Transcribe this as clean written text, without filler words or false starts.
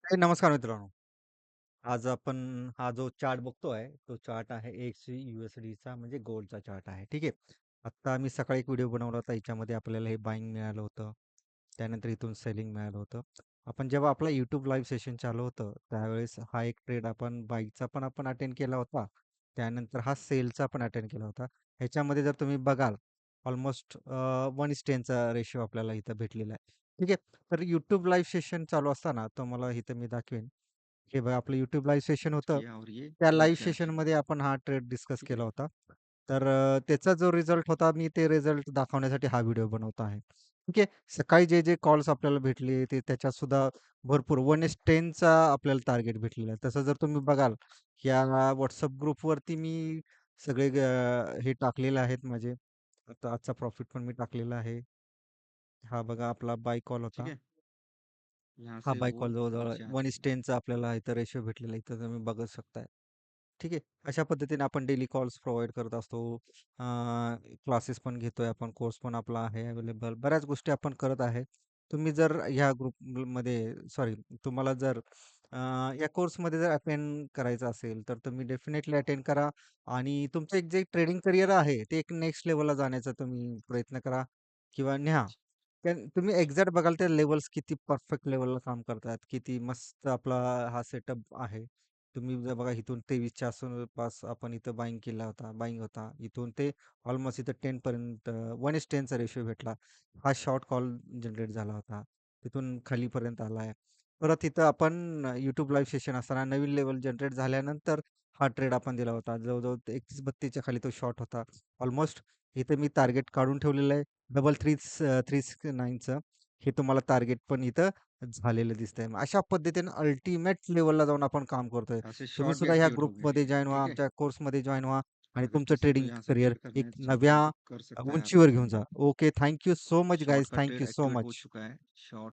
नमस्कार मित्रांनो. आज आपण हा जो चार्ट बघतोय, तो चार्ट आहे XUSDचा म्हणजे गोल्डचा चार्ट आहे. ठीक आहे. आत्ता आम्ही सकाळी एक व्हिडिओ बनवला होता. याच्यामध्ये आपल्याला हे बायिंग मिळालं होतं. त्यानंतर इथून सेलिंग मिळालं होतं. आपण जेव्हा आपला YouTube लाईव्ह सेशन चालू होतं, त्यावेळेस हा एक ट्रेड आपण बायचा पण आपण अटेंड केला होता. त्यानंतर हा सेलचा पण अटेंड केला होता. ह्याच्यामध्ये जर तुम्ही बघाल, ऑलमोस्ट 1:10चा रेशिओ आपल्याला इथं भेटलेला आहे. ठीक आहे. तर YouTube लाईव्ह सेशन चालू असताना तुम्हाला इथं मी दाखवेन. हे बघा आपलं YouTube लाईव्ह सेशन होतं. किया और ये त्या रुक लाईव्ह गया नीचे, सेशनमध्ये आपण हा ट्रेड डिस्कस ठीक केला है? होता. तर त्याचा जो रिझल्ट होता मी ते रिझल्ट दाखवण्यासाठी हा व्हिडिओ बनवत आहे. ठीक आहे. सकाळी जे कॉल्स आपल्याला भेटले ते त्याच्यात सुद्धा भरपूर 1:10चा आपल्याला टार्गेट भेटलेला आहे. तसं जर तुम्ही बघाल, या WhatsApp ग्रुपवरती मी सगळे हे टाकलेले आहेत माझे. आता आजचा प्रॉफिट पण मी टाकलेला आहे. हा बघा आपला बाय कॉल ठीक होता. है? यहाँ हा से बाय वो कॉल जवळ-जवळ नीचे आ चुकी है। 1:10चा आपल्याला इथं रेशिओ भेटलेला आहे. इथं तुम्ही बघू शकताय. ठीक आहे. अशा पद्धतीने आपण डेली कॉल्स प्रोव्हाईड करत असतो. क्लासेस पण घेतोय आपण, कोर्स पण आपला आहे अवेलेबल. बऱ्याच गोष्टी आपण करत आहे. तुम्ही जर ह्या ग्रुपमध्ये सॉरी तुम्हाला जर या कोर्समध्ये जर अटेंड करायचं असेल, तर तुम्ही डेफिनेटली अटेंड करा आणि तुमचं एक जे ट्रेडिंग करियर आहे, ते एक नेक्स्ट लेव्हलला जाण्याचा तुम्ही प्रयत्न करा किंवा न्या. तुम्ही एक्झॅक्ट बघाल त्या लेव्हल्स किती परफेक्ट लेव्हलला काम करतात. किती मस्त आपला हा सेटअप आहे. तुम्ही जर बघा इथून 23च्या आसपास आपण इथं बायिंग केला होता, बायिंग होता. इथून ते ऑलमोस्ट इथं 10 पर्यंत 1:10चा रेशिओ भेटला. हा शॉर्ट कॉल जनरेट झाला होता. तिथून खालीपर्यंत आलाय. परत इथं आपण YouTube लाईव्ह सेशन असताना नवीन लेव्हल जनरेट झाल्यानंतर हा ट्रेड आपण दिला होता. जवळ-जवळ 31-32च्या खाली तो शॉर्ट होता. ऑलमोस्ट इथे मी टार्गेट काढून ठेवलेलं आहे. 339चं हे तुम्हाला टार्गेट पण इथं झालेलं दिसतंय. मग अशा पद्धतीने अल्टिमेट लेव्हलला जाऊन आपण काम करतोय. यहाँ से तुम्ही शॉर्ट भी सुद्धा ह्या एक्टिवेट हो गया, ग्रुपमध्ये जॉइन व्हा, ठीक है? आमच्या कोर्समध्ये जॉइन व्हा आणि अगर तुमचं किसी को ट्रेडिंग यहाँ से करियर ट्रेड एक करने चाहता है नव्या तो कर सकता है उंचीवर अभी। घेऊन जा. Okay. Thank you so much short guys. का thank trade you so activate हो मच. चुका है। शॉर्ट